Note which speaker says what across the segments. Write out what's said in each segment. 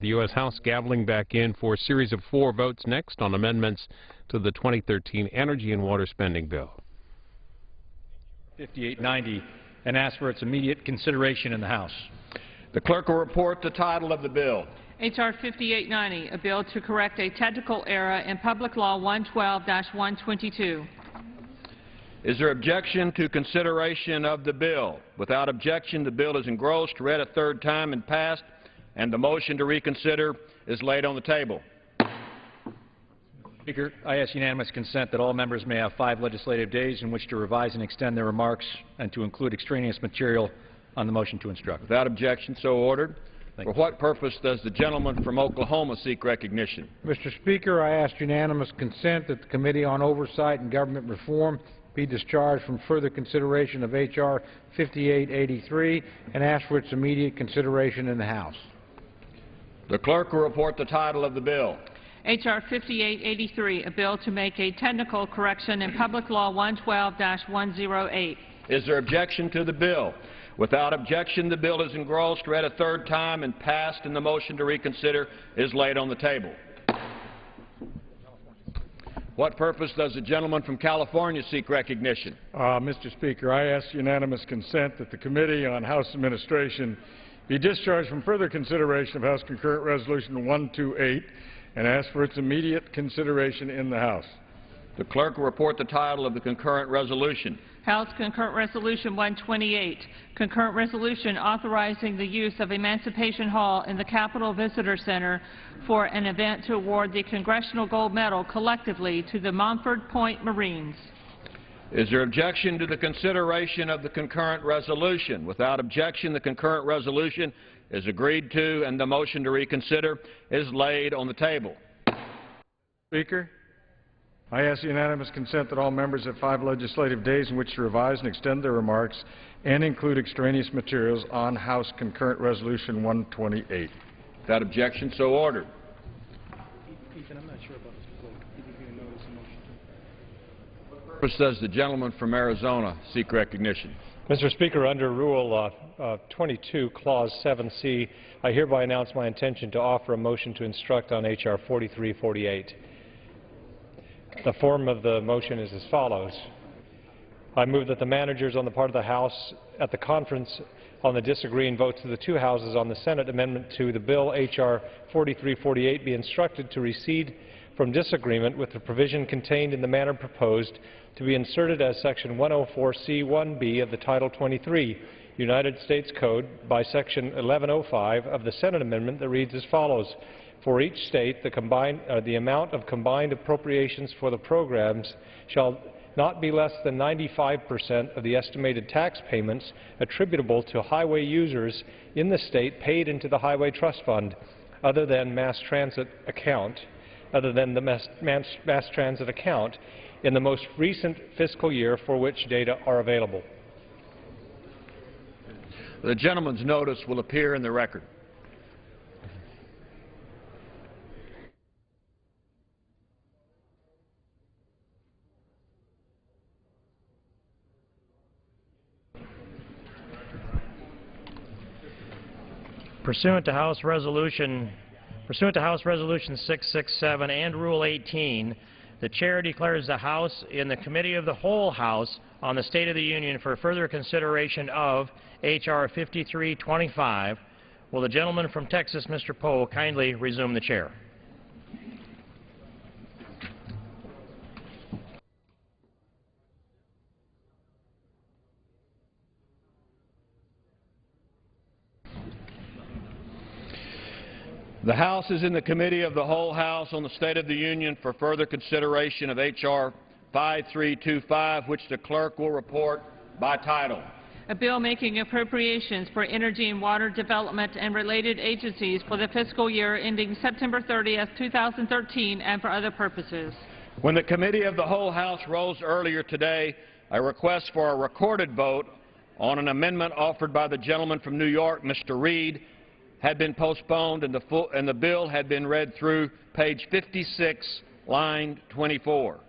Speaker 1: The U.S. House gaveling back in for a series of 4 votes next on amendments to the 2013 Energy and Water Spending Bill.
Speaker 2: 5890, and ask for its immediate consideration in the House.
Speaker 3: The clerk will report the title of the bill.
Speaker 4: H.R. 5890, a bill to correct a technical error in Public Law 112-122.
Speaker 3: Is there objection to consideration of the bill? Without objection, the bill is engrossed, read a third time, and passed, and the motion to reconsider is laid on the table.
Speaker 2: Speaker, I ask unanimous consent that all members may have 5 legislative days in which to revise and extend their remarks and to include extraneous material on the motion to instruct.
Speaker 3: Without objection, so ordered. For what purpose does the gentleman from Oklahoma seek recognition?
Speaker 5: Mr. Speaker, I ask unanimous consent that the Committee on Oversight and Government Reform be discharged from further consideration of H.R. 5883 and ask for its immediate consideration in the House.
Speaker 3: The clerk will report the title of the bill.
Speaker 4: H.R. 5883, a bill to make a technical correction in Public Law 112-108.
Speaker 3: Is there objection to the bill? Without objection, the bill is engrossed, read a third time, and passed, and the motion to reconsider is laid on the table. What purpose does the gentleman from California seek recognition?
Speaker 6: Mr. Speaker, I ask unanimous consent that the Committee on House Administration be discharged from further consideration of House Concurrent Resolution 128 and ask for its immediate consideration in the House.
Speaker 3: The clerk will report the title of the concurrent resolution.
Speaker 4: House Concurrent Resolution 128, concurrent resolution authorizing the use of Emancipation Hall in the Capitol Visitor Center for an event to award the Congressional Gold Medal collectively to the Montford Point Marines.
Speaker 3: Is there objection to the consideration of the concurrent resolution? Without objection, the concurrent resolution is agreed to, and the motion to reconsider is laid on the table.
Speaker 6: Speaker, I ask unanimous consent that all members have 5 legislative days in which to revise and extend their remarks and include extraneous materials on House Concurrent Resolution 128.
Speaker 3: Without objection, so ordered.
Speaker 7: Ethan, I'm not sure about this vote. Did you give a notice of motion to?
Speaker 3: What purpose does the gentleman from Arizona seek recognition?
Speaker 8: Mr. Speaker, under Rule 22, Clause 7C, I hereby announce my intention to offer a motion to instruct on H.R. 4348. The form of the motion is as follows. I move that the managers on the part of the House at the conference on the disagreeing votes of the 2 houses on the Senate amendment to the bill H.R. 4348 be instructed to recede from disagreement with the provision contained in the manner proposed to be inserted as Section 104C1B of the Title 23 United States Code by Section 1105 of the Senate amendment that reads as follows. For each state, the amount of combined appropriations for the programs shall not be less than 95% of the estimated tax payments attributable to highway users in the state paid into the Highway Trust Fund, other than the mass transit account, in the most recent fiscal year for which data are available.
Speaker 3: The gentleman's notice will appear in the record.
Speaker 9: Pursuant to House Resolution 667 and Rule 18, the Chair declares the House in the Committee of the Whole House on the State of the Union for further consideration of H.R. 5325. Will the gentleman from Texas, Mr. Poe, kindly resume the chair?
Speaker 3: The House is in the Committee of the Whole House on the State of the Union for further consideration of H.R. 5325, which the clerk will report by title.
Speaker 4: A bill making appropriations for energy and water development and related agencies for the fiscal year ending September 30th, 2013, and for other purposes.
Speaker 3: When the Committee of the Whole House rose earlier today, a request for a recorded vote on an amendment offered by the gentleman from New York, Mr. Reed, had been postponed, and the bill had been read through page 56, line 24.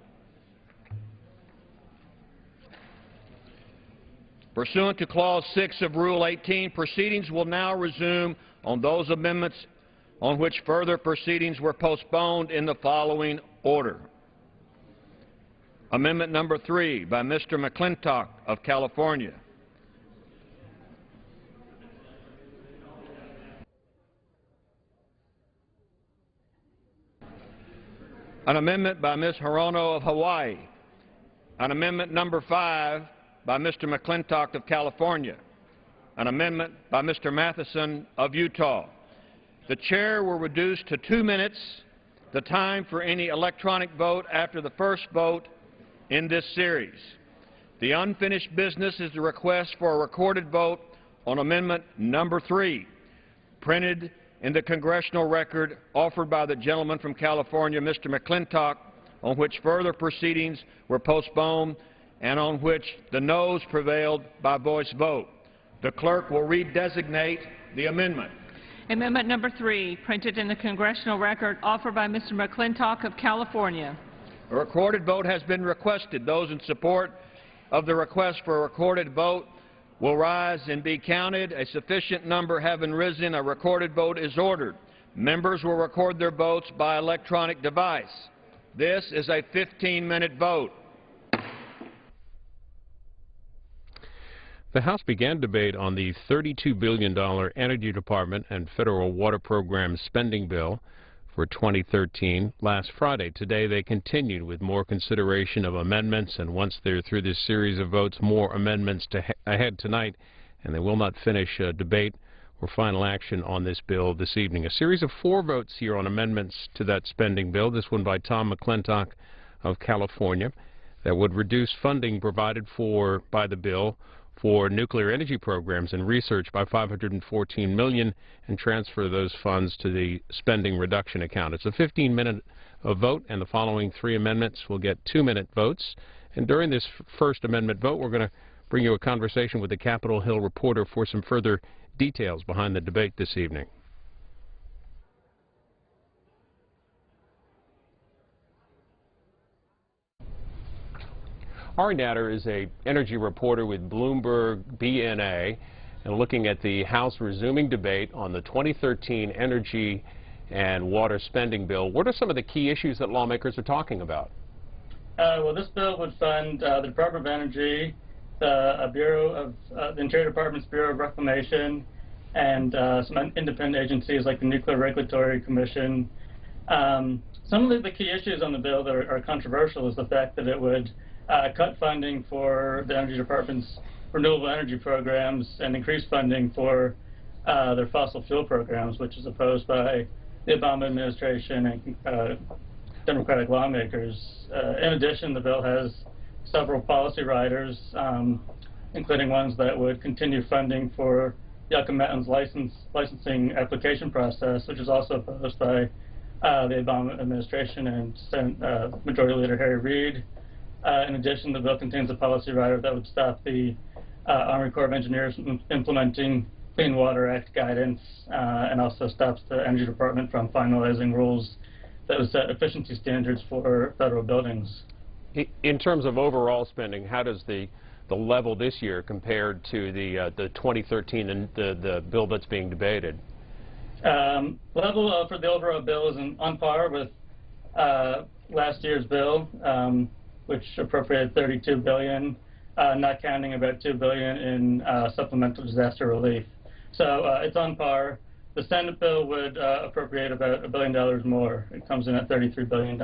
Speaker 3: Pursuant to Clause 6 of Rule 18, proceedings will now resume on those amendments on which further proceedings were postponed in the following order. Amendment number 3 by Mr. McClintock of California. An amendment by Ms. Hirono of Hawaii. An amendment number 5 by Mr. McClintock of California. An amendment by Mr. Matheson of Utah. The chair will reduce to 2 minutes the time for any electronic vote after the first vote in this series. The unfinished business is the request for a recorded vote on amendment number 3, printed in the congressional record offered by the gentleman from California, Mr. McClintock, on which further proceedings were postponed and on which the noes prevailed by voice vote. The clerk will redesignate the amendment.
Speaker 4: Amendment number 3, printed in the congressional record offered by Mr. McClintock of California.
Speaker 3: A recorded vote has been requested. Those in support of the request for a recorded vote will rise and be counted. A sufficient number having risen, a recorded vote is ordered. Members will record their votes by electronic device. This is a 15-minute vote.
Speaker 1: The House began debate on the $32 billion Energy Department and Federal Water Program spending bill for 2013 last Friday. Today they continued with more consideration of amendments, and once they're through this series of votes, more amendments ahead tonight, and they will not finish debate or final action on this bill this evening. A series of 4 votes here on amendments to that spending bill, this one by Tom McClintock of California, that would reduce funding provided for by the bill for nuclear energy programs and research by $514 million and transfer those funds to the spending reduction account. It's a 15-minute vote, and the following 3 amendments will get 2-minute votes. And during this first amendment vote, we're going to bring you a conversation with the Capitol Hill reporter for some further details behind the debate this evening. Ari Natter is an energy reporter with Bloomberg BNA, and looking at the House resuming debate on the 2013 energy and water spending bill. What are some of the key issues that lawmakers are talking about?
Speaker 10: Well, this bill would fund the Department of Energy, the Bureau of the Interior Department's Bureau of Reclamation, and some independent agencies like the Nuclear Regulatory Commission. Some of the key issues on the bill that are controversial is the fact that it would cut funding for the Energy Department's renewable energy programs and increase funding for their fossil fuel programs, which is opposed by the Obama administration and Democratic lawmakers. In addition, the bill has several policy riders, including ones that would continue funding for Yucca Mountain's licensing application process, which is also opposed by the Obama administration and Senate Majority Leader Harry Reid. In addition, the bill contains a policy rider that would stop the Army Corps of Engineers from implementing Clean Water Act guidance, and also stops the Energy Department from finalizing rules that would set efficiency standards for federal buildings.
Speaker 1: In terms of overall spending, how does the level this year compared to the 2013 and the bill that's being debated?
Speaker 10: Level for the overall bill is on par with last year's bill, which appropriated $32 billion, not counting about $2 billion in supplemental disaster relief. So it's on par. The Senate bill would appropriate about $1 billion more. It comes in at $33 billion.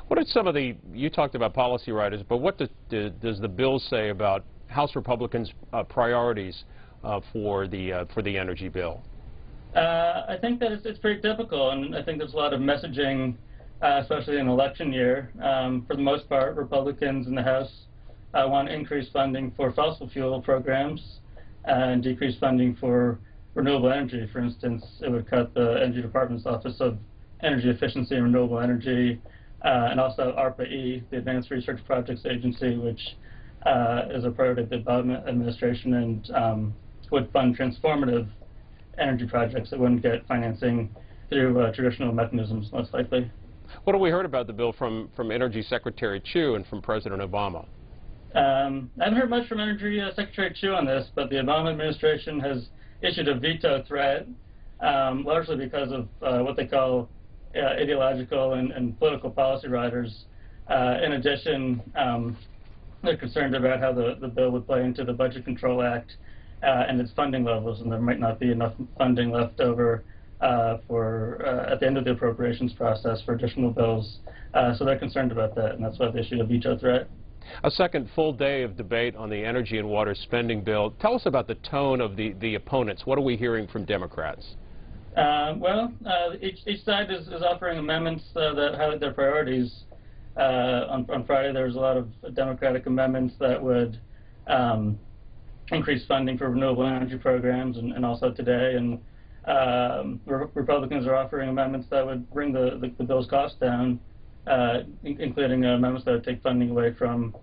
Speaker 1: What are some of the, you talked about policy riders, but what does the bill say about House Republicans' priorities for the energy bill?
Speaker 10: I think that it's pretty typical, and I think there's a lot of messaging, especially in election year. For the most part, Republicans in the House want increased funding for fossil fuel programs and decreased funding for renewable energy. For instance, it would cut the Energy Department's Office of Energy Efficiency and Renewable Energy, and also ARPA-E, the Advanced Research Projects Agency, which is a priority of the Obama administration and would fund transformative energy projects that wouldn't get financing through traditional mechanisms, most likely.
Speaker 1: What have we heard about the bill from Energy Secretary Chu and from President Obama?
Speaker 10: I haven't heard much from Energy Secretary Chu on this, but the Obama administration has issued a veto threat largely because of what they call ideological and political policy riders. In addition, they're concerned about how the bill would play into the Budget Control Act and its funding levels, and there might not be enough funding left over at the end of the appropriations process for additional bills. So they're concerned about that, and that's why they issued a veto threat.
Speaker 1: A second full day of debate on the energy and water spending bill. Tell us about the tone of the opponents. What are we hearing from Democrats?
Speaker 10: Each side is offering amendments that highlight their priorities. On Friday, there was a lot of Democratic amendments that would increase funding for renewable energy programs, and also today. And Republicans are offering amendments that would bring the bill's cost down, including amendments that would take funding away from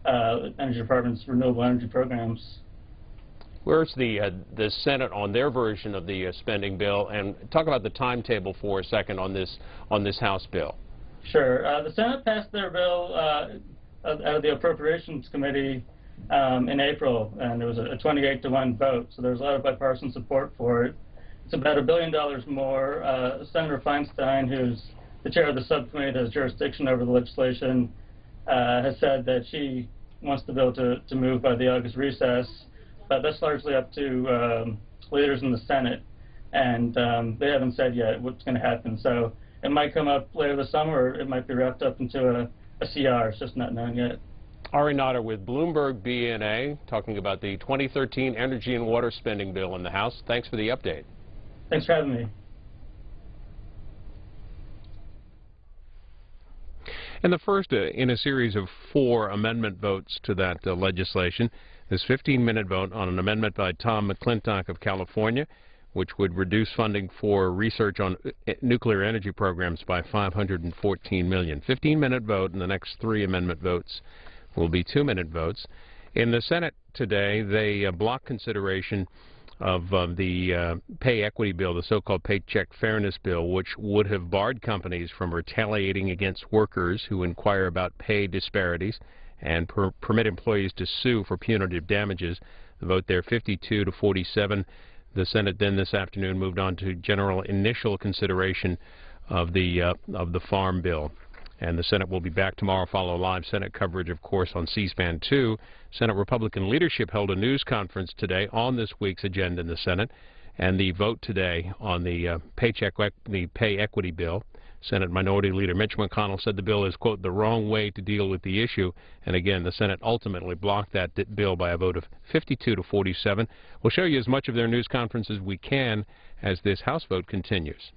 Speaker 10: Energy Department's renewable energy programs.
Speaker 1: Where's the Senate on their version of the spending bill? And talk about the timetable for a second on this House bill.
Speaker 10: Sure. The Senate passed their bill out of the Appropriations Committee in April, and it was a 28-to-1 vote, so there's a lot of bipartisan support for it. It's about $1 billion more. Senator Feinstein, who's the chair of the subcommittee that has jurisdiction over the legislation, has said that she wants the bill to move by the August recess, but that's largely up to leaders in the Senate, and they haven't said yet what's going to happen. So it might come up later this summer, or it might be wrapped up into a CR. It's just not known yet.
Speaker 1: Ari Nader with Bloomberg BNA, talking about the 2013 energy and water spending bill in the House. Thanks for the update.
Speaker 10: Thanks for having me.
Speaker 1: And the first in a series of 4 amendment votes to that legislation, this 15-minute vote on an amendment by Tom McClintock of California, which would reduce funding for research on nuclear energy programs by $514 million. 15-minute vote, and the next 3 amendment votes will be 2-minute votes. In the Senate today, they blocked consideration of the pay equity bill, the so-called Paycheck Fairness Bill, which would have barred companies from retaliating against workers who inquire about pay disparities and permit employees to sue for punitive damages. The vote there 52 to 47. The Senate then this afternoon moved on to general initial consideration of the Farm Bill. And the Senate will be back tomorrow. Follow live Senate coverage, of course, on C-SPAN 2. Senate Republican leadership held a news conference today on this week's agenda in the Senate, and the vote today on the pay equity bill. Senate Minority Leader Mitch McConnell said the bill is, quote, the wrong way to deal with the issue. And again, the Senate ultimately blocked that bill by a vote of 52 to 47. We'll show you as much of their news conference as we can as this House vote continues.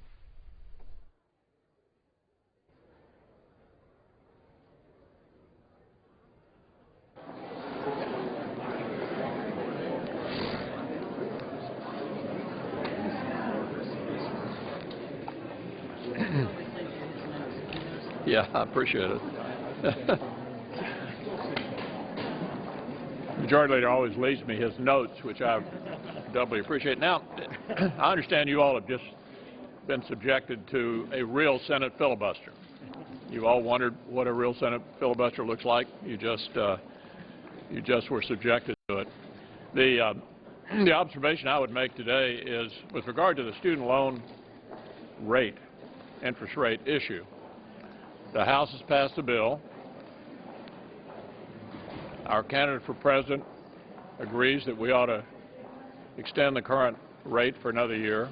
Speaker 11: Yeah, I appreciate it. Majority Leader always leaves me his notes, which I doubly appreciate. Now, I understand you all have just been subjected to a real Senate filibuster. You all wondered what a real Senate filibuster looks like. You just were subjected to it. The observation I would make today is, with regard to the student loan rate, interest rate issue, the House has passed a bill. Our candidate for president agrees that we ought to extend the current rate for another year.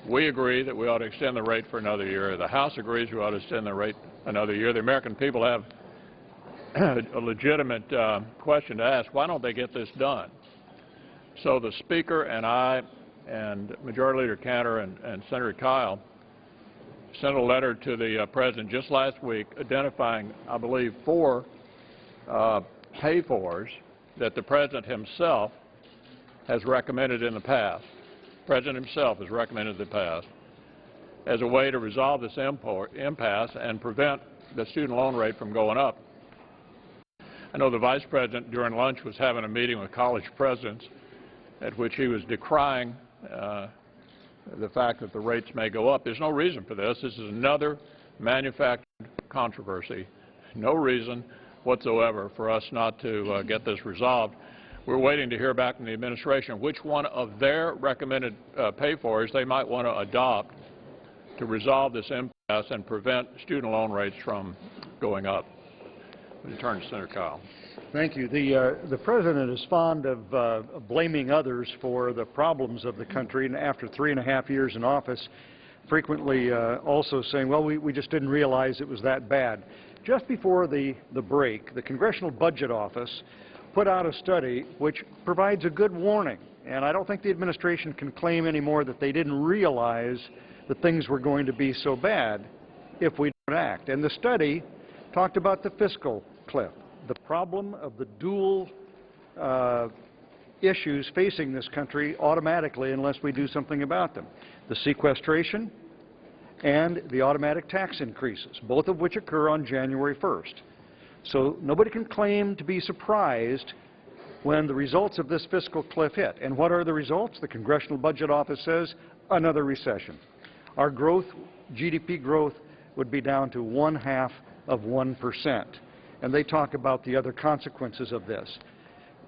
Speaker 11: We agree that we ought to extend the rate for another year. The House agrees we ought to extend the rate another year. The American people have a legitimate question to ask. Why don't they get this done? So the Speaker and I and Majority Leader Cantor and Senator Kyle sent a letter to the President just last week identifying, I believe, 4 pay-fors that the President himself has recommended in the past. The President himself has recommended in the past as a way to resolve this impasse and prevent the student loan rate from going up. I know the Vice President during lunch was having a meeting with college presidents at which he was decrying the fact that the rates may go up. There's no reason for this. This is another manufactured controversy. No reason whatsoever for us not to get this resolved. We're waiting to hear back from the administration which one of their recommended pay-fors they might want to adopt to resolve this impasse and prevent student loan rates from going up. Let me turn to Senator Kyl.
Speaker 12: Thank you. The President is fond of blaming others for the problems of the country, and after 3.5 years in office, frequently also saying, well, we just didn't realize it was that bad. Just before the break, the Congressional Budget Office put out a study which provides a good warning, and I don't think the administration can claim anymore that they didn't realize that things were going to be so bad if we don't act. And the study talked about the fiscal cliff, the problem of the dual issues facing this country automatically unless we do something about them, the sequestration and the automatic tax increases, both of which occur on January 1st. So nobody can claim to be surprised when the results of this fiscal cliff hit. And what are the results? The Congressional Budget Office says another recession. Our growth, GDP growth, would be down to 0.5%. And they talk about the other consequences of this.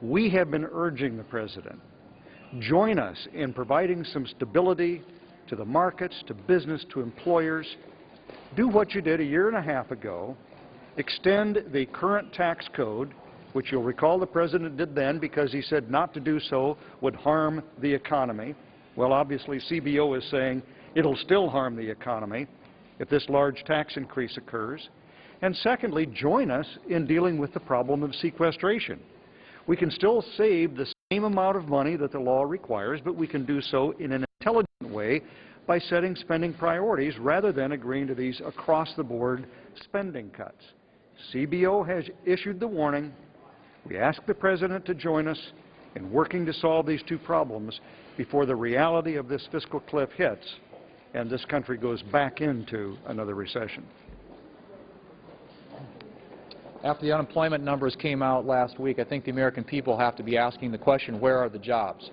Speaker 12: We have been urging the President, join us in providing some stability to the markets, to business, to employers. Do what you did 1.5 years ago. Extend the current tax code, which you'll recall the President did then because he said not to do so would harm the economy. Well, obviously, CBO is saying it'll still harm the economy if this large tax increase occurs. And secondly, join us in dealing with the problem of sequestration. We can still save the same amount of money that the law requires, but we can do so in an intelligent way by setting spending priorities rather than agreeing to these across-the-board spending cuts. CBO has issued the warning. We ask the President to join us in working to solve these two problems before the reality of this fiscal cliff hits and this country goes back into another recession.
Speaker 13: After the unemployment numbers came out last week, I think the American people have to be asking the question, where are the jobs?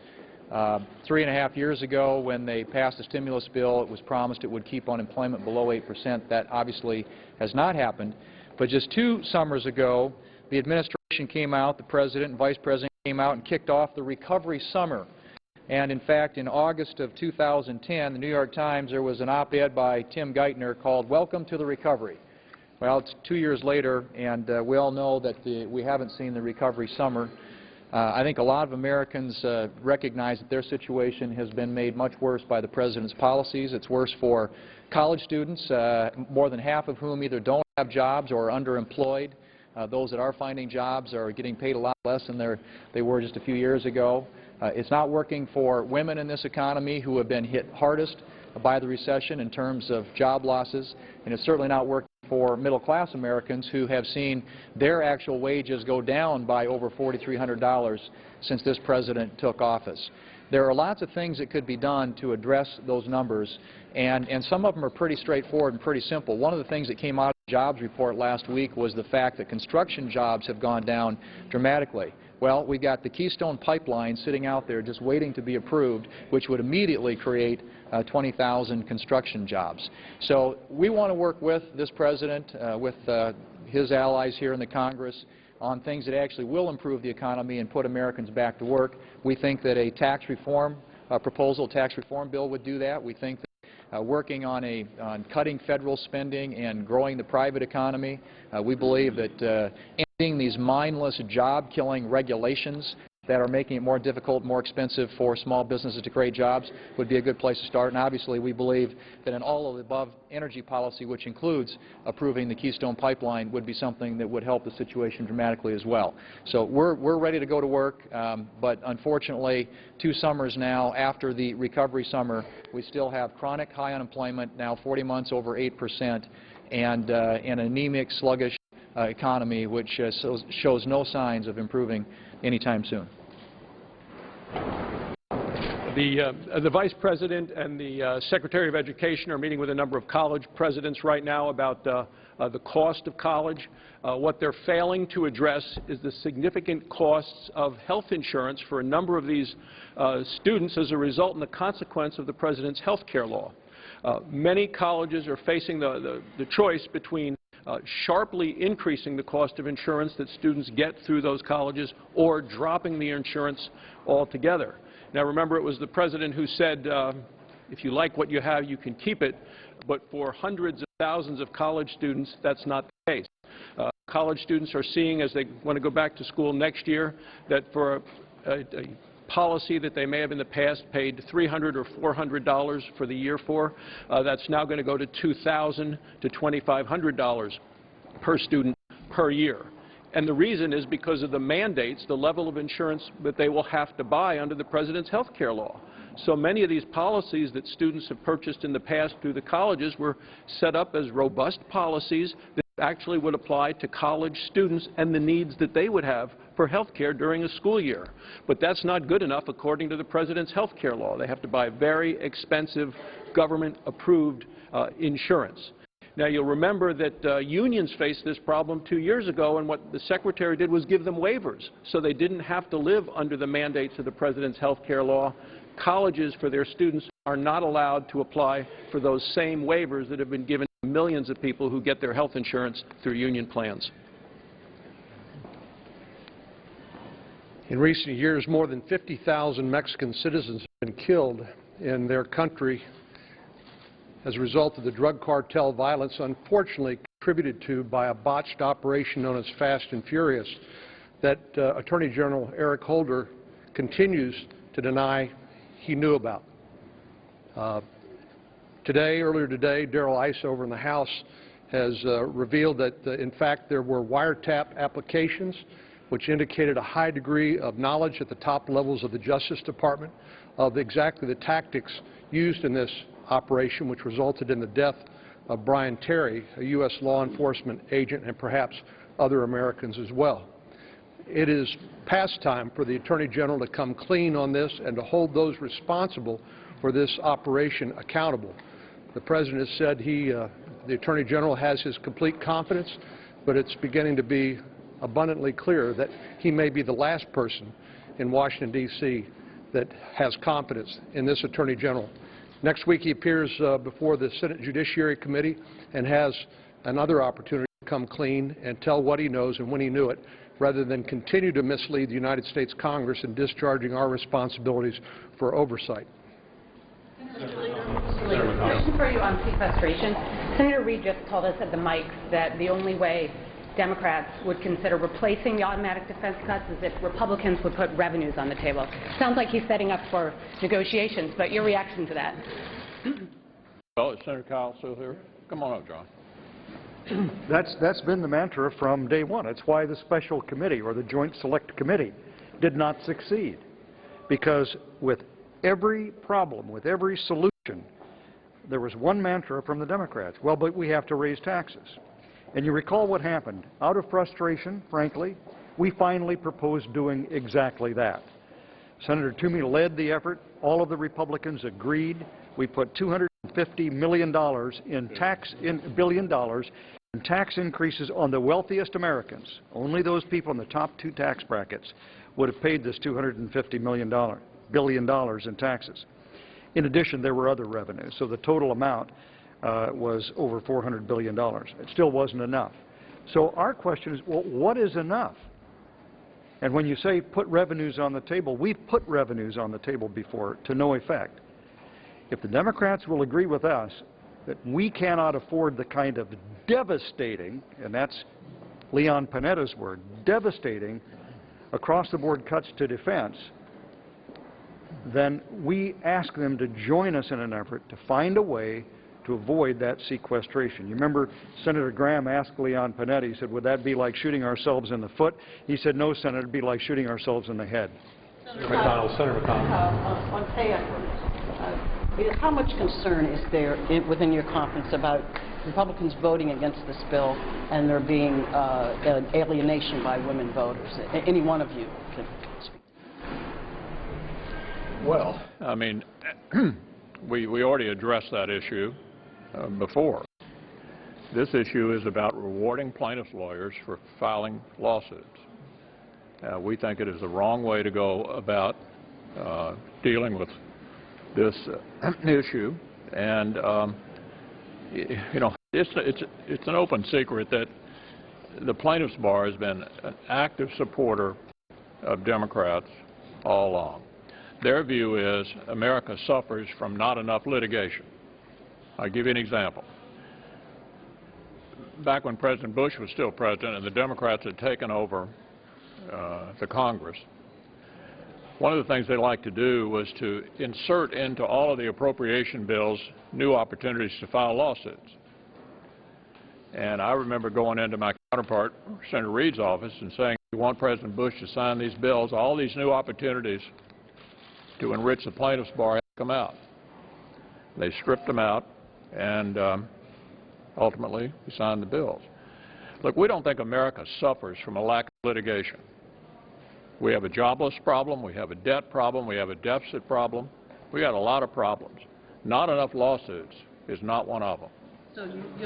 Speaker 13: 3.5 years ago, when they passed the stimulus bill, it was promised it would keep unemployment below 8%. That obviously has not happened. But just 2 summers ago, the administration came out, the President and Vice President came out and kicked off the recovery summer. And in fact, in August of 2010, the New York Times, there was an op-ed by Tim Geithner called Welcome to the Recovery. Well, it's 2 years later, and we all know that we haven't seen the recovery summer. I think a lot of Americans recognize that their situation has been made much worse by the President's policies. It's worse for college students, more than half of whom either don't have jobs or are underemployed. Those that are finding jobs are getting paid a lot less than they were just a few years ago. It's not working for women in this economy who have been hit hardest by the recession in terms of job losses, and it's certainly not working for middle-class Americans who have seen their actual wages go down by over $4,300 since this President took office. There are lots of things that could be done to address those numbers, and some of them are pretty straightforward and pretty simple. One of the things that came out of the jobs report last week was the fact that construction jobs have gone down dramatically. Well, we got the Keystone Pipeline sitting out there just waiting to be approved, which would immediately create 20,000 construction jobs. So we want to work with this President, with his allies here in the Congress, on things that actually will improve the economy and put Americans back to work. We think that a tax reform proposal, tax reform bill would do that. We think that working on cutting federal spending and growing the private economy, we believe that ending these mindless job-killing regulations that are making it more difficult, more expensive for small businesses to create jobs would be a good place to start. And obviously we believe that an all-of-the-above energy policy, which includes approving the Keystone Pipeline, would be something that would help the situation dramatically as well. So we're ready to go to work, but unfortunately 2 summers now after the recovery summer, we still have chronic high unemployment, now 40 months over 8%, and an anemic, sluggish economy which shows no signs of improving anytime soon.
Speaker 14: The Vice President and the Secretary of Education are meeting with a number of college presidents right now about the cost of college. What they're failing to address is the significant costs of health insurance for a number of these students as a result and the consequence of the President's health care law. Many colleges are facing the choice between sharply increasing the cost of insurance that students get through those colleges or dropping the insurance altogether. Now, remember, it was the President who said, if you like what you have, you can keep it, but for hundreds of thousands of college students, that's not the case. College students are seeing, as they want to go back to school next year, that for a policy that they may have in the past paid $300 or $400 for the year for, that's now going to go to $2,000 to $2,500 per student per year. And the reason is because of the mandates, the level of insurance that they will have to buy under the President's health care law. So many of these policies that students have purchased in the past through the colleges were set up as robust policies that actually would apply to college students and the needs that they would have for health care during a school year. But that's not good enough according to the President's health care law. They have to buy very expensive government-approved insurance. Now, you'll remember that unions faced this problem 2 years ago, and what the Secretary did was give them waivers, so they didn't have to live under the mandates of the President's health care law. Colleges, for their students, are not allowed to apply for those same waivers that have been given to millions of people who get their health insurance through union plans.
Speaker 15: In recent years, more than 50,000 Mexican citizens have been killed in their country as a result of the drug cartel violence, unfortunately contributed to by a botched operation known as Fast and Furious that Attorney General Eric Holder continues to deny he knew about. Earlier today, Darrell Issa over in the House has revealed that, in fact, there were wiretap applications which indicated a high degree of knowledge at the top levels of the Justice Department of exactly the tactics used in this operation, which resulted in the death of Brian Terry, a U.S. law enforcement agent, and perhaps other Americans as well. It is past time for the Attorney General to come clean on this and to hold those responsible for this operation accountable. The President has said the Attorney General has his complete confidence, but it's beginning to be abundantly clear that he may be the last person in Washington, D.C. that has confidence in this Attorney General. Next week he appears before the Senate Judiciary Committee and has another opportunity to come clean and tell what he knows and when he knew it, rather than continue to mislead the United States Congress in discharging our responsibilities for oversight.
Speaker 16: Question for you on sequestration. Senator Reid just told us at the mic that the only way Democrats would consider replacing the automatic defense cuts is if Republicans would put revenues on the table. Sounds like he's setting up for negotiations, but your reaction to that?
Speaker 11: Well, is Senator Kyl still here? Come on up, John.
Speaker 12: That's been the mantra from day one. It's why the special committee or the Joint Select Committee did not succeed. Because with every problem, with every solution, there was one mantra from the Democrats. Well, but we have to raise taxes. And you recall what happened. Out of frustration, frankly, we finally proposed doing exactly that. Senator Toomey led the effort. All of the Republicans agreed. We put $250 million in tax increases on the wealthiest Americans. Only those people in the top two tax brackets would have paid this $250 billion in taxes. In addition, there were other revenues, so the total amount was over $400 billion. It still wasn't enough. So our question is, well, what is enough? And when you say put revenues on the table, we've put revenues on the table before to no effect. If the Democrats will agree with us that we cannot afford the kind of devastating, and that's Leon Panetta's word, devastating across-the-board cuts to defense, then we ask them to join us in an effort to find a way to avoid that sequestration. You remember Senator Graham asked Leon Panetta, he said, would that be like shooting ourselves in the foot? He said, no, Senator, it would be like shooting ourselves in the head.
Speaker 15: Senator McConnell.
Speaker 17: On pay equity, how much concern is there within your conference about Republicans voting against this bill and there being an alienation by women voters? Any one of you can speak.
Speaker 11: Well, I mean, we already addressed that issue before. This issue is about rewarding plaintiffs' lawyers for filing lawsuits. We think it is the wrong way to go about dealing with this issue. And, you know, It's an open secret that the plaintiffs' bar has been an active supporter of Democrats all along. Their view is America suffers from not enough litigation. I'll give you an example. Back when President Bush was still president and the Democrats had taken over the Congress, one of the things they liked to do was to insert into all of the appropriation bills new opportunities to file lawsuits. And I remember going into my counterpart, Senator Reid's office, and saying, "We want President Bush to sign these bills. All these new opportunities to enrich the plaintiffs' bar have come out." They stripped them out, and ultimately, we signed the bills. Look, we don't think America suffers from a lack of litigation. We have a jobless problem. We have a debt problem. We have a deficit problem. We got a lot of problems. Not enough lawsuits is not one of them.
Speaker 17: So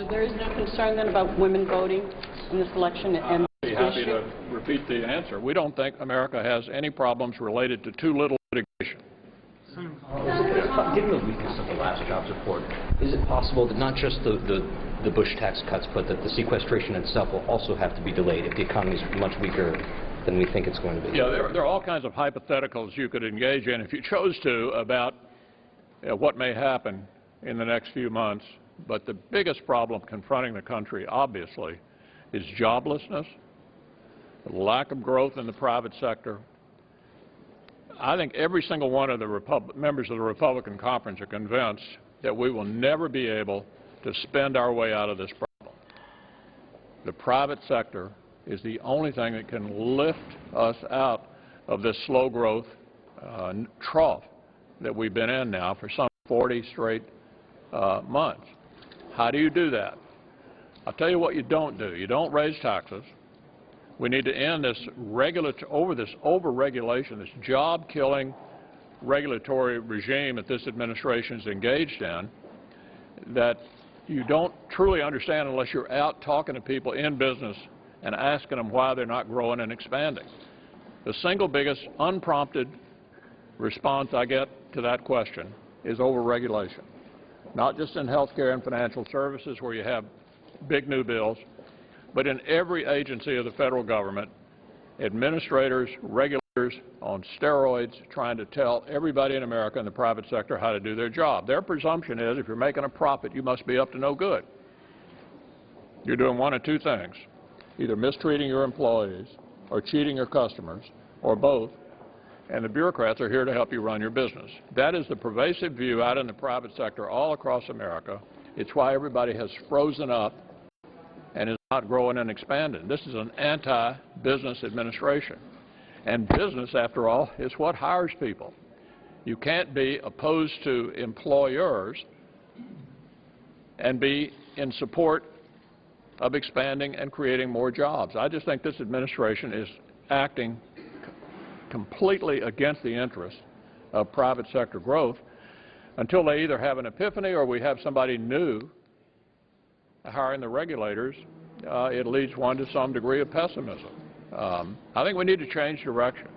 Speaker 17: there is no concern then about women voting in this election? And
Speaker 11: I'd be happy to repeat the answer. We don't think America has any problems related to too little litigation.
Speaker 18: Given the weakness of the last jobs report, is it possible that not just the Bush tax cuts, but that the sequestration itself will also have to be delayed if the economy is much weaker than we think it's going to be?
Speaker 11: Yeah, there are all kinds of hypotheticals you could engage in if you chose to about what may happen in the next few months. But the biggest problem confronting the country, obviously, is joblessness, the lack of growth in the private sector. I think every single one of the members of the Republican conference are convinced that we will never be able to spend our way out of this problem. The private sector is the only thing that can lift us out of this slow growth trough that we've been in now for some 40 straight months. How do you do that? I'll tell you what you don't do. You don't raise taxes. We need to end this over-regulation, this job-killing regulatory regime that this administration is engaged in that you don't truly understand unless you're out talking to people in business and asking them why they're not growing and expanding. The single biggest unprompted response I get to that question is over-regulation. Not just in health care and financial services where you have big new bills, but in every agency of the federal government, administrators, regulators on steroids trying to tell everybody in America in the private sector how to do their job. Their presumption is if you're making a profit, you must be up to no good. You're doing one of two things, either mistreating your employees or cheating your customers, or both, and the bureaucrats are here to help you run your business. That is the pervasive view out in the private sector all across America. It's why everybody has frozen up and is not growing and expanding. This is an anti-business administration. And business, after all, is what hires people. You can't be opposed to employers and be in support of expanding and creating more jobs. I just think this administration is acting completely against the interests of private sector growth until they either have an epiphany or we have somebody new hiring the regulators. It leads one to some degree of pessimism. I think we need to change direction.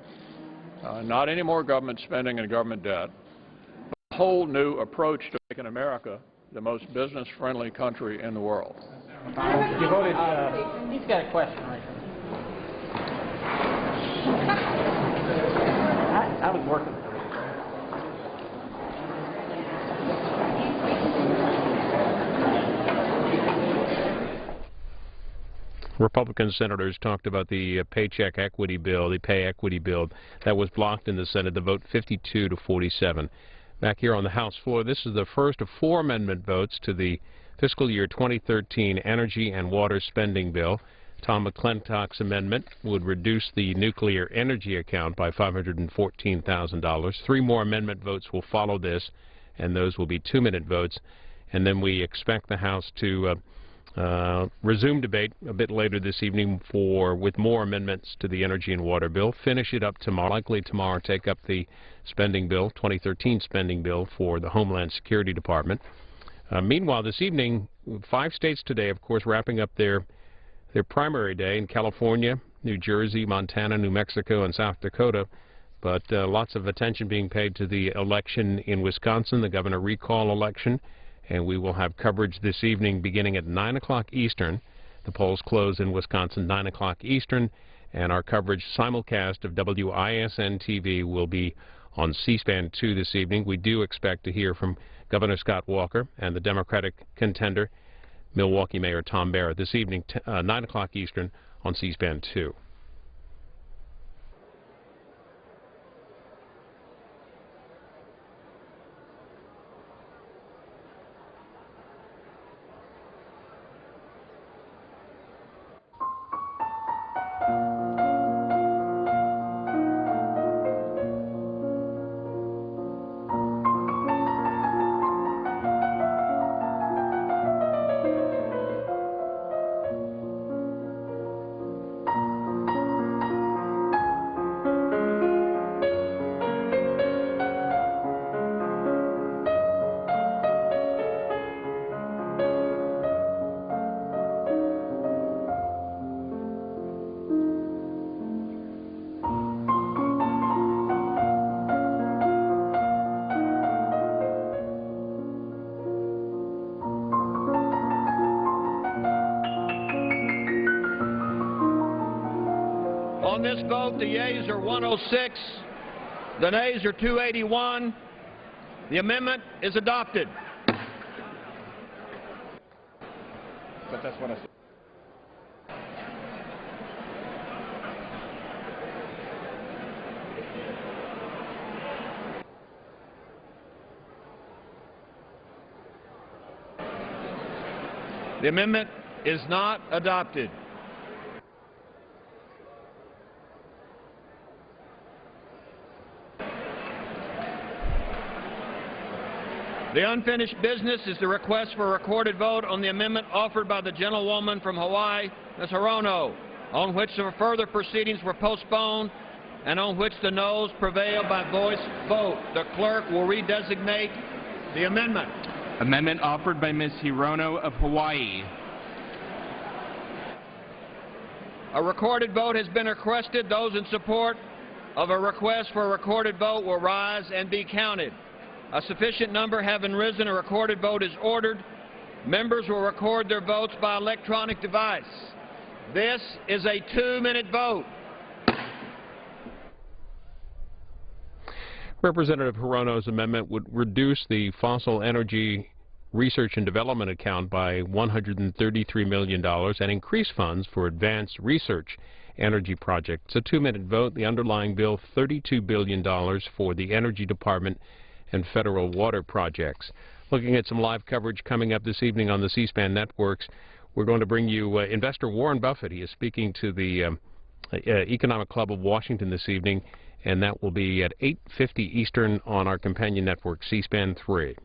Speaker 11: Not any more government spending and government debt, but a whole new approach to making America the most business-friendly country in the world.
Speaker 17: You voted, he's got a question right here. How would it work?
Speaker 1: Republican senators talked about the paycheck equity bill, the pay equity bill that was blocked in the Senate. The vote 52 to 47. Back here on the House floor, this is the first of 4 amendment votes to the fiscal year 2013 energy and water spending bill. Tom McClintock's amendment would reduce the nuclear energy account by $514,000. 3 more amendment votes will follow this, and those will be 2-minute votes. And then we expect the House to resume debate a bit later this evening with more amendments to the energy and water bill. Finish it up tomorrow. Likely tomorrow take up the spending bill, 2013 spending bill for the Homeland Security Department. Meanwhile, this evening, 5 states today, of course, wrapping up their primary day in California, New Jersey, Montana, New Mexico, and South Dakota. But lots of attention being paid to the election in Wisconsin, the governor recall election, and we will have coverage this evening beginning at 9 o'clock Eastern. The polls close in Wisconsin 9 o'clock Eastern, and our coverage simulcast of WISN-TV will be on C-SPAN 2 this evening. We do expect to hear from Governor Scott Walker and the Democratic contender, Milwaukee Mayor Tom Barrett, this evening, 9 o'clock Eastern on C-SPAN 2.
Speaker 3: On this vote, the yeas are 106, the nays are 281. The amendment is adopted.
Speaker 11: But that's what I said.
Speaker 3: The amendment is not adopted. The unfinished business is the request for a recorded vote on the amendment offered by the gentlewoman from Hawaii, Ms. Hirono, on which the further proceedings were postponed and on which the noes prevailed by voice vote. The clerk will redesignate the amendment.
Speaker 19: Amendment offered by Ms. Hirono of Hawaii.
Speaker 3: A recorded vote has been requested. Those in support of a request for a recorded vote will rise and be counted. A sufficient number having risen, a recorded vote is ordered. Members will record their votes by electronic device. This is a 2-minute vote.
Speaker 1: Representative Hirono's amendment would reduce the fossil energy research and development account by $133 million and increase funds for advanced research energy projects. It's a 2-minute vote. The underlying bill, $32 billion for the Energy Department and federal water projects. Looking at some live coverage coming up this evening on the C-SPAN networks, we're going to bring you investor Warren Buffett. He is speaking to the Economic Club of Washington this evening, and that will be at 8:50 Eastern on our companion network, C-SPAN 3.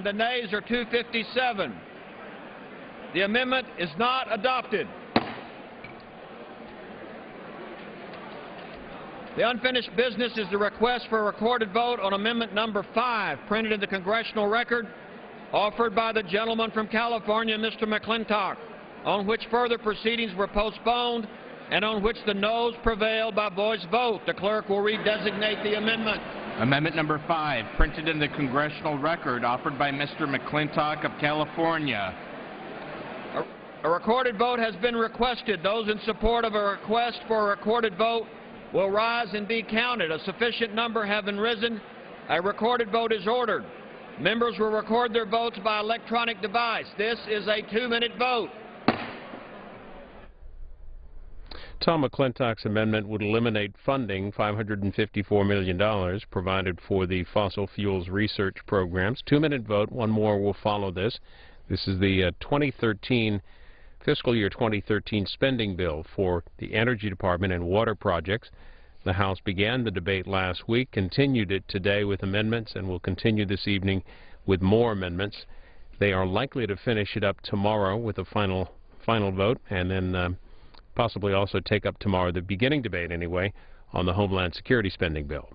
Speaker 3: and the nays are 257. The amendment is not adopted. The unfinished business is the request for a recorded vote on Amendment Number 5, printed in the Congressional Record, offered by the gentleman from California, Mr. McClintock, on which further proceedings were postponed and on which the noes prevailed by voice vote. The clerk will redesignate the amendment.
Speaker 19: Amendment number 5, printed in the Congressional Record, offered by Mr. McClintock of California.
Speaker 3: A recorded vote has been requested. Those in support of a request for a recorded vote will rise and be counted. A sufficient number having risen, a recorded vote is ordered. Members will record their votes by electronic device. This is a 2-minute vote.
Speaker 1: Tom McClintock's amendment would eliminate funding, $554 million, provided for the fossil fuels research programs. 2-minute vote. One more will follow this. This is the fiscal year 2013 spending bill for the Energy Department and water projects. The House began the debate last week, continued it today with amendments, and will continue this evening with more amendments. They are likely to finish it up tomorrow with a final vote, and then possibly also take up tomorrow the beginning debate anyway on the Homeland Security spending bill.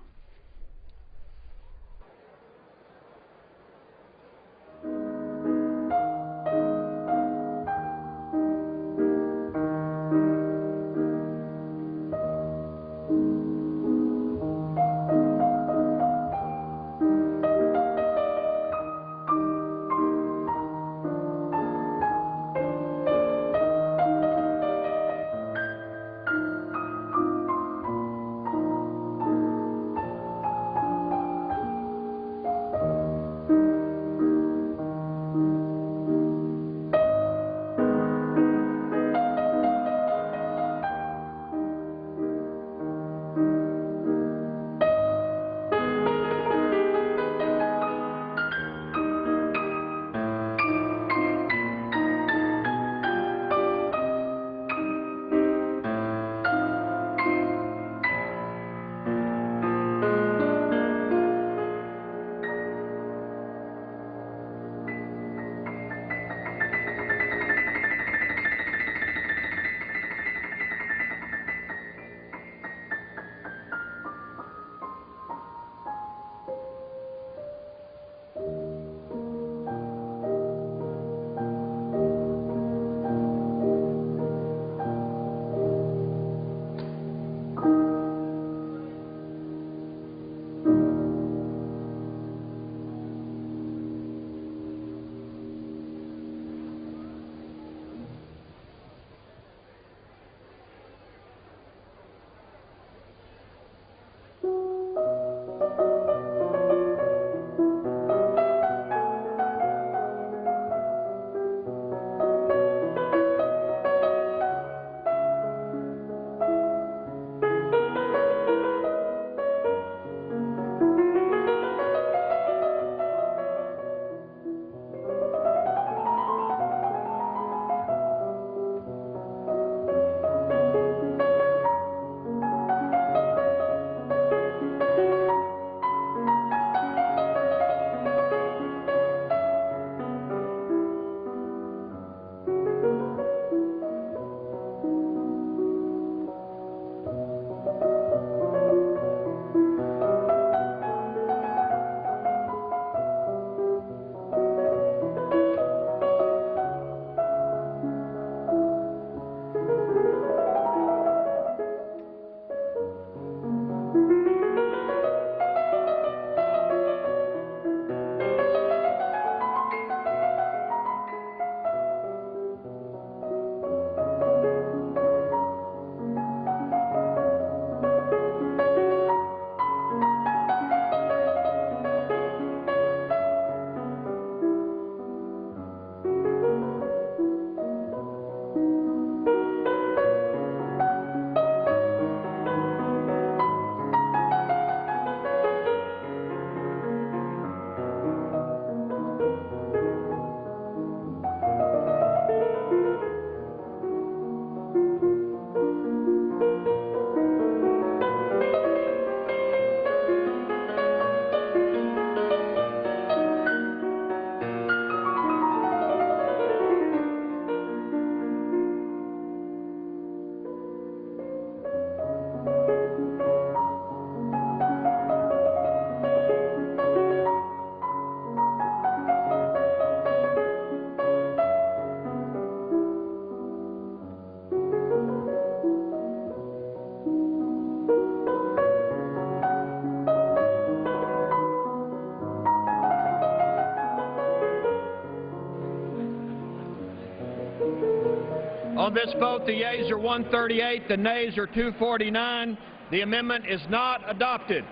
Speaker 3: On this vote, the yeas are 138, the nays are 249. The amendment is not adopted.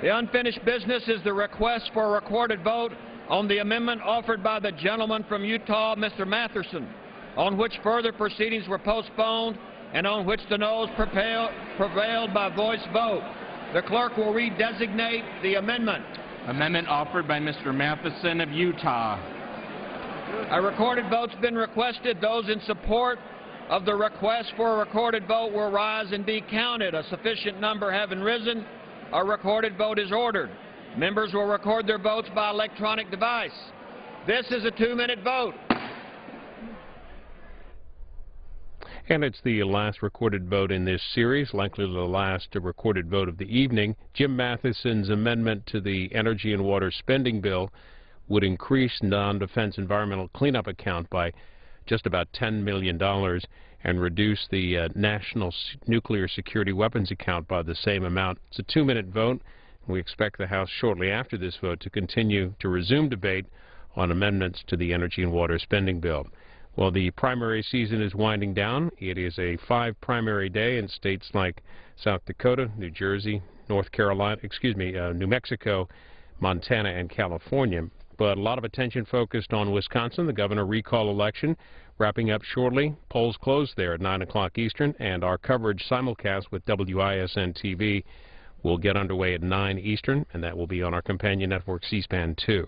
Speaker 3: The unfinished business is the request for a recorded vote on the amendment offered by the gentleman from Utah, Mr. Matherson, on which further proceedings were postponed and on which the noes prevailed by voice vote. The clerk will redesignate the amendment.
Speaker 19: Amendment offered by Mr. Matheson of Utah.
Speaker 3: A recorded vote's been requested. Those in support of the request for a recorded vote will rise and be counted. A sufficient number having risen, a recorded vote is ordered. Members will record their votes by electronic device. This is a 2-minute vote.
Speaker 1: And it's the last recorded vote in this series, likely the last recorded vote of the evening. Jim Matheson's amendment to the Energy and Water Spending Bill would increase non-defense environmental cleanup account by just about $10 million and reduce the National Nuclear Security Weapons account by the same amount. It's a 2-minute vote. We expect the House shortly after this vote to continue to resume debate on amendments to the Energy and Water Spending Bill. Well, the primary season is winding down. It is a 5-primary day in states like South Dakota, New Jersey, New Mexico, Montana, and California. But a lot of attention focused on Wisconsin, the governor recall election, wrapping up shortly. Polls close there at 9 o'clock Eastern, and our coverage simulcast with WISN-TV will get underway at 9 Eastern, and that will be on our companion network, C-SPAN 2.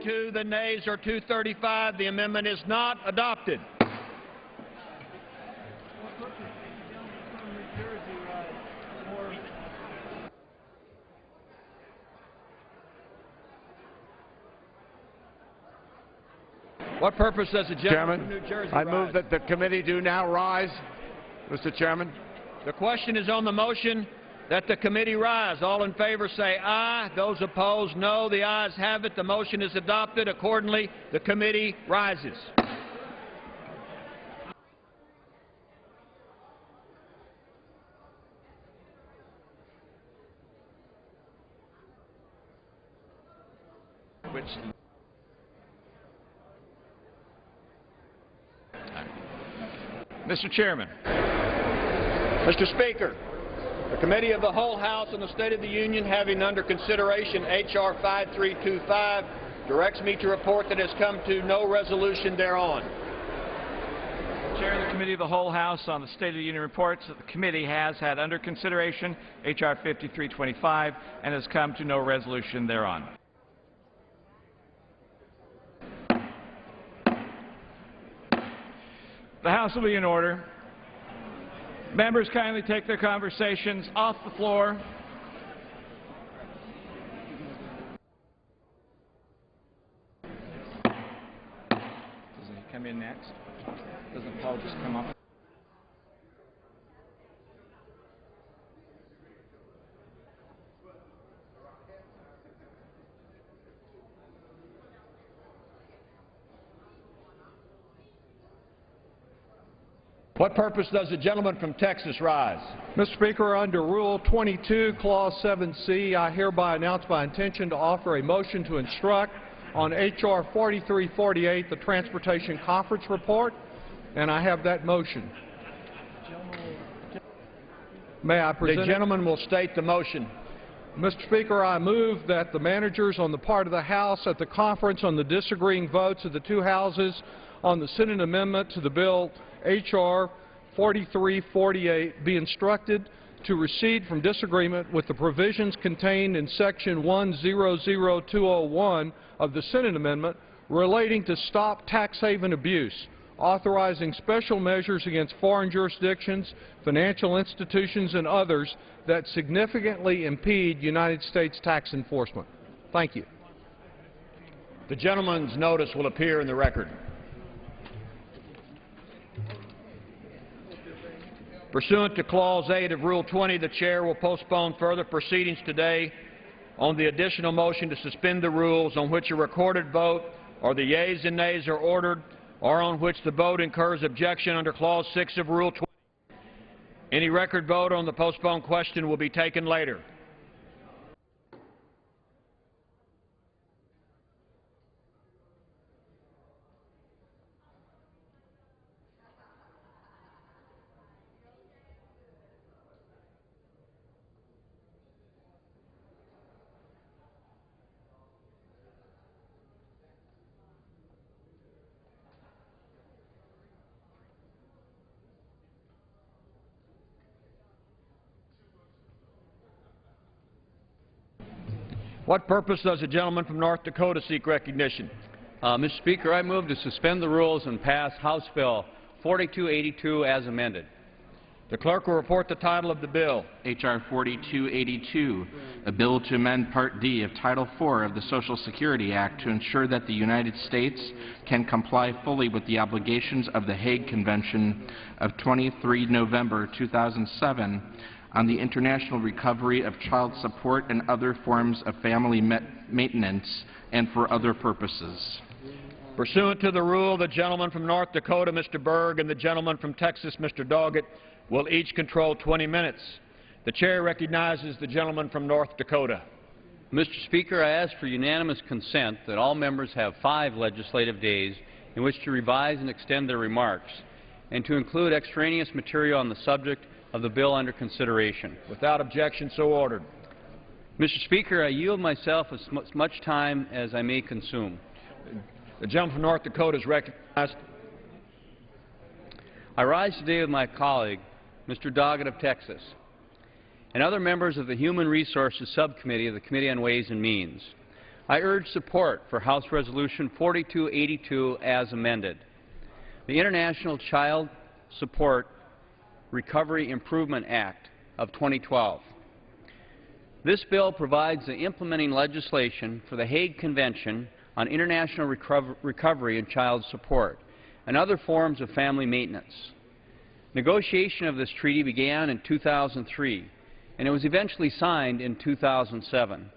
Speaker 3: 242. The nays are 235. The amendment is not adopted. What purpose does the gentleman from New Jersey
Speaker 20: I
Speaker 3: rise?
Speaker 20: move that the committee do now rise. Mr. Chairman.
Speaker 3: The question is on the motion that the committee rise. All in favor say aye. Those opposed, no. The ayes have it. The motion is adopted. Accordingly, the committee rises. Mr. Chairman. Mr. Speaker, the Committee of the Whole House on the State of the Union, having under consideration H.R. 5325, directs me to report that it has come to no resolution thereon.
Speaker 21: Chair of the Committee of the Whole House on the State of the Union reports that the committee has had under consideration H.R. 5325 and has come to no resolution thereon. The House will be in order. Members kindly take their conversations off the floor. Doesn't he come in next? Doesn't Paul just come up?
Speaker 3: What purpose does the gentleman from Texas rise?
Speaker 15: Mr. Speaker, under Rule 22, Clause 7C, I hereby announce my intention to offer a motion to instruct on H.R. 4348, the Transportation Conference Report, and I have that motion. May I present
Speaker 3: The gentleman will state the motion.
Speaker 15: Mr. Speaker, I move that the managers on the part of the House at the conference on the disagreeing votes of the two houses on the Senate amendment to the bill H.R. 4348 be instructed to recede from disagreement with the provisions contained in Section 100201 of the Senate amendment relating to stop tax haven abuse, authorizing special measures against foreign jurisdictions, financial institutions, and others that significantly impede United States tax enforcement. Thank you.
Speaker 3: The gentleman's notice will appear in the record. Pursuant to Clause 8 of Rule 20, the Chair will postpone further proceedings today on the additional motion to suspend the rules on which a recorded vote or the yeas and nays are ordered or on which the vote incurs objection under Clause 6 of Rule 20. Any record vote on the postponed question will be taken later. What purpose does the gentleman from North Dakota seek recognition?
Speaker 22: Mr. Speaker, I move to suspend the rules and pass House Bill 4282 as amended.
Speaker 3: The clerk will report the title of the bill.
Speaker 19: H.R. 4282, a bill to amend Part D of Title IV of the Social Security Act to ensure that the United States can comply fully with the obligations of the Hague Convention of 23 November 2007 on the international recovery of child support and other forms of family maintenance and for other purposes.
Speaker 3: Pursuant to the rule, the gentleman from North Dakota, Mr. Berg, and the gentleman from Texas, Mr. Doggett, will each control 20 minutes. The Chair recognizes the gentleman from North Dakota.
Speaker 22: Mr. Speaker, I ask for unanimous consent that all members have 5 legislative days in which to revise and extend their remarks and to include extraneous material on the subject of the bill under consideration.
Speaker 3: Without objection, so ordered.
Speaker 22: Mr. Speaker, I yield myself as much time as I may consume.
Speaker 3: The gentleman from North Dakota is recognized.
Speaker 22: I rise today with my colleague, Mr. Doggett of Texas, and other members of the Human Resources Subcommittee of the Committee on Ways and Means. I urge support for House Resolution 4282 as amended. The International Child Support Recovery Improvement Act of 2012. This bill provides the implementing legislation for the Hague Convention on International Recovery and Child Support and other forms of family maintenance. Negotiation of this treaty began in 2003, and it was eventually signed in 2007.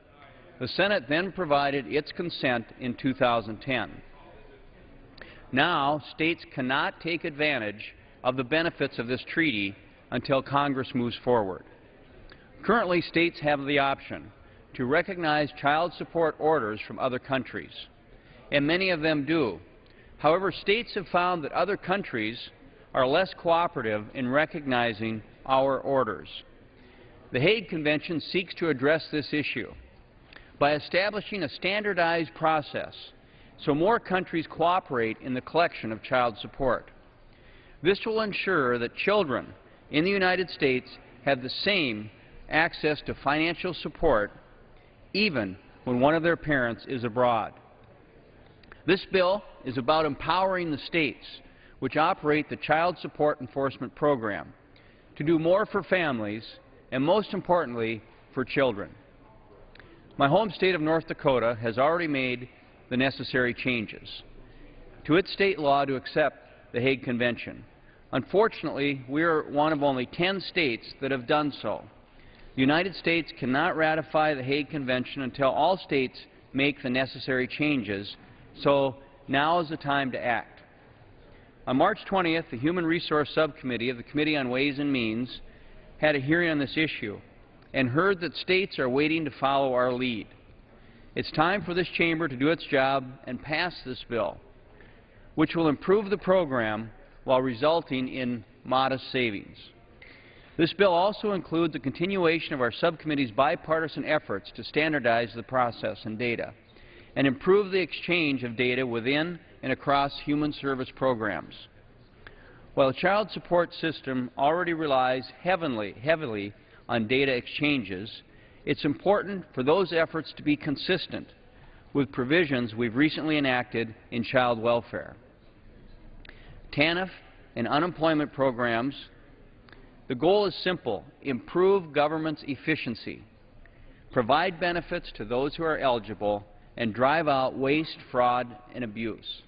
Speaker 22: The Senate then provided its consent in 2010. Now, states cannot take advantage of the benefits of this treaty until Congress moves forward. Currently, states have the option to recognize child support orders from other countries, and many of them do. However, states have found that other countries are less cooperative in recognizing our orders. The Hague Convention seeks to address this issue by establishing a standardized process so more countries cooperate in the collection of child support. This will ensure that children in the United States have the same access to financial support even when one of their parents is abroad. This bill is about empowering the states which operate the Child Support Enforcement Program to do more for families and, most importantly, for children. My home state of North Dakota has already made the necessary changes to its state law to accept the Hague Convention. Unfortunately, we are one of only 10 states that have done so. The United States cannot ratify the Hague Convention until all states make the necessary changes, so now is the time to act. On March 20th, the Human Resource Subcommittee of the Committee on Ways and Means had a hearing on this issue and heard that states are waiting to follow our lead. It's time for this chamber to do its job and pass this bill, which will improve the program while resulting in modest savings. This bill also includes the continuation of our subcommittee's bipartisan efforts to standardize the process and data and improve the exchange of data within and across human service programs. While the child support system already relies heavily on data exchanges, it's important for those efforts to be consistent with provisions we've recently enacted in child welfare. TANF and unemployment programs, the goal is simple: improve government's efficiency, provide benefits to those who are eligible, and drive out waste, fraud, and abuse.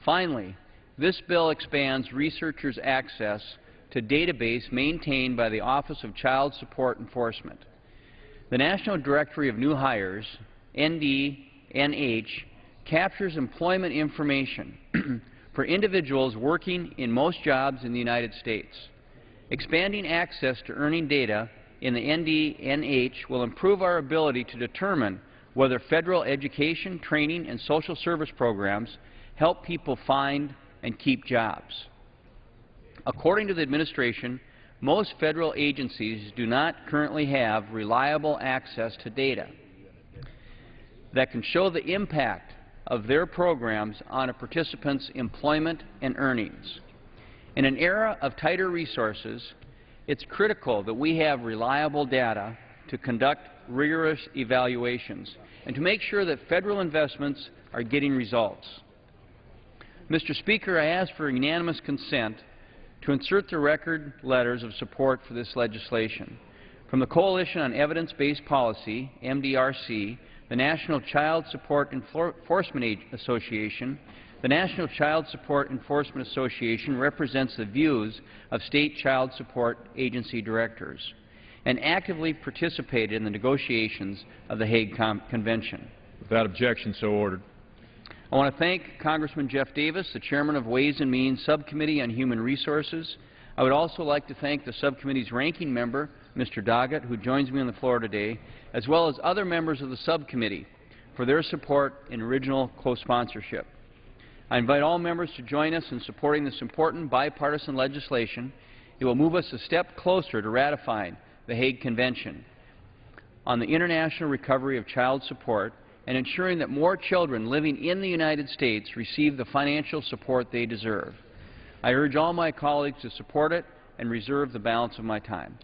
Speaker 22: Finally, this bill expands researchers' access to database maintained by the Office of Child Support Enforcement. The National Directory of New Hires, NDNH, captures employment information for individuals working in most jobs in the United States. Expanding access to earning data in the NDNH will improve our ability to determine whether federal education, training, and social service programs help people find and keep jobs. According to the administration, most federal agencies do not currently have reliable access to data that can show the impact of their programs on a participant's employment and earnings. In an era of tighter resources, it's critical that we have reliable data to conduct rigorous evaluations and to make sure that federal investments are getting results. Mr. Speaker, I ask for unanimous consent to insert the record letters of support for this legislation from the Coalition on Evidence-Based Policy, MDRC, the National Child Support Enforcement Association. The National Child Support Enforcement Association represents the views of state child support agency directors and actively participated in the negotiations of the Hague Convention.
Speaker 1: Without objection, so ordered.
Speaker 22: I want to thank Congressman Jeff Davis, the Chairman of Ways and Means Subcommittee on Human Resources. I would also like to thank the subcommittee's ranking member, Mr. Doggett, who joins me on the floor today, as well as other members of the subcommittee for their support in original co-sponsorship. I invite all members to join us in supporting this important bipartisan legislation. It will move us a step closer to ratifying the Hague Convention on the international recovery of child support and ensuring that more children living in the United States receive the financial support they deserve. I urge all my colleagues to support it and reserve the balance of my time.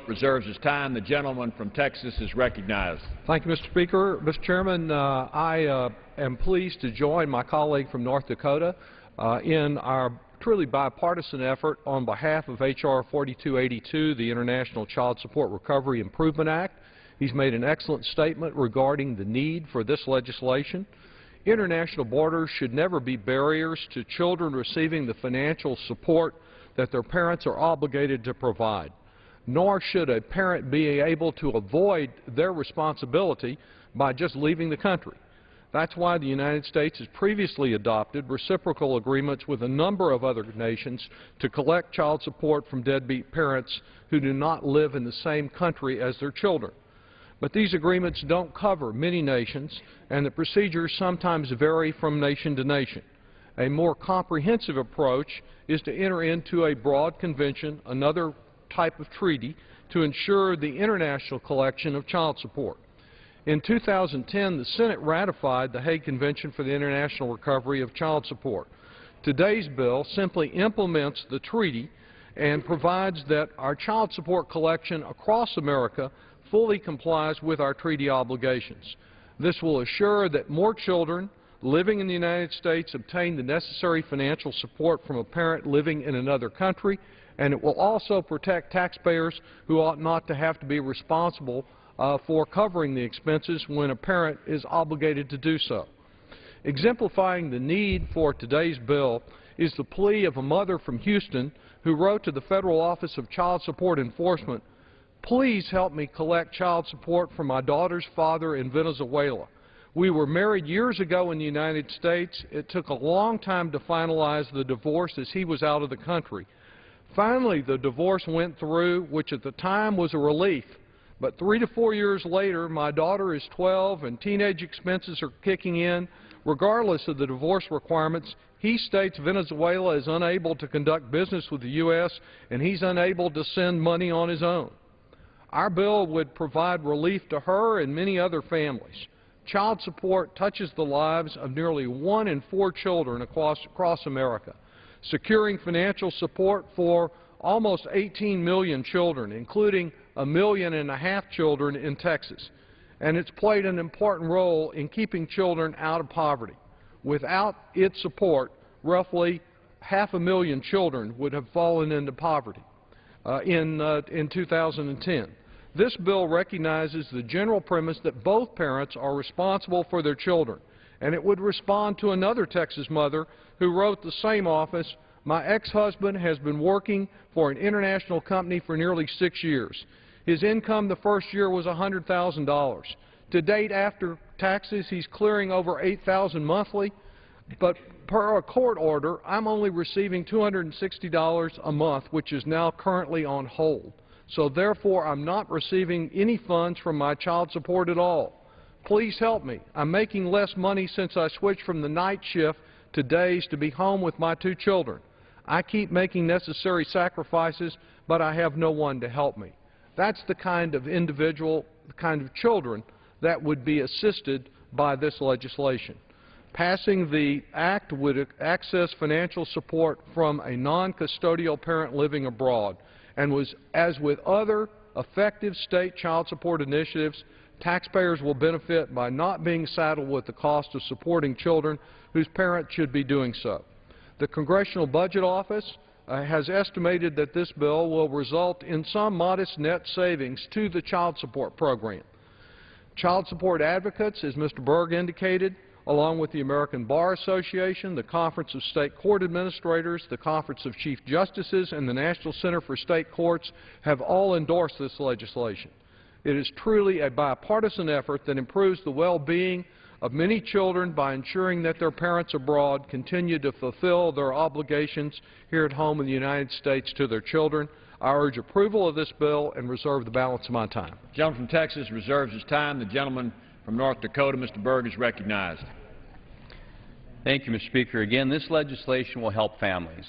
Speaker 3: reserves his time. The gentleman from Texas is recognized.
Speaker 14: Thank you, Mr. Speaker. Mr. Chairman, I am pleased to join my colleague from North Dakota in our truly bipartisan effort on behalf of H.R. 4282, the International Child Support Recovery Improvement Act. He's made an excellent statement regarding the need for this legislation. International borders should never be barriers to children receiving the financial support that their parents are obligated to provide, nor should a parent be able to avoid their responsibility by just leaving the country. That's why the United States has previously adopted reciprocal agreements with a number of other nations to collect child support from deadbeat parents who do not live in the same country as their children. But these agreements don't cover many nations, and the procedures sometimes vary from nation to nation. A more comprehensive approach is to enter into a broad convention, another type of treaty, to ensure the international collection of child support. In 2010, the Senate ratified the Hague Convention for the International Recovery of Child Support. Today's bill simply implements the treaty and provides that our child support collection across America fully complies with our treaty obligations. This will assure that more children living in the United States obtain the necessary financial support from a parent living in another country, and it will also protect taxpayers who ought not to have to be responsible for covering the expenses when a parent is obligated to do so. Exemplifying the need for today's bill is the plea of a mother from Houston who wrote to the Federal Office of Child Support Enforcement, "Please help me collect child support from my daughter's father in Venezuela. We were married years ago in the United States. It took a long time to finalize the divorce as he was out of the country. Finally, the divorce went through, which at the time was a relief. But 3 to 4 years later, my daughter is 12 and teenage expenses are kicking in. Regardless of the divorce requirements, he states Venezuela is unable to conduct business with the U.S. and he's unable to send money on his own. Our bill would provide relief to her and many other families. Child support touches the lives of nearly 1 in 4 children across America, securing financial support for almost 18 million children, including 1.5 million children in Texas. And it's played an important role in keeping children out of poverty. Without its support, roughly 500,000 children would have fallen into poverty in 2010. This bill recognizes the general premise that both parents are responsible for their children, and it would respond to another Texas mother who wrote the same office, "My ex-husband has been working for an international company for nearly 6 years. His income the first year was $100,000. To date, after taxes, he's clearing over $8,000 monthly, but per a court order, I'm only receiving $260 a month, which is now currently on hold. So therefore, I'm not receiving any funds from my child support at all. Please help me. I'm making less money since I switched from the night shift to days to be home with my 2 children. I keep making necessary sacrifices, but I have no one to help me." That's the kind of individual, the kind of children that would be assisted by this legislation. Passing the act would access financial support from a non-custodial parent living abroad, and as with other effective state child support initiatives, taxpayers will benefit by not being saddled with the cost of supporting children whose parents should be doing so. The Congressional Budget Office has estimated that this bill will result in some modest net savings to the child support program. Child support advocates, as Mr. Berg indicated, along with the American Bar Association, the Conference of State Court Administrators, the Conference of Chief Justices, and the National Center for State Courts have all endorsed this legislation. It is truly a bipartisan effort that improves the well-being of many children by ensuring that their parents abroad continue to fulfill their obligations here at home in the United States to their children. I urge approval of this bill and reserve the balance of my time.
Speaker 3: The gentleman from Texas reserves his time. The gentleman from North Dakota, Mr. Berg, is recognized.
Speaker 22: Thank you, Mr. Speaker. Again, this legislation will help families.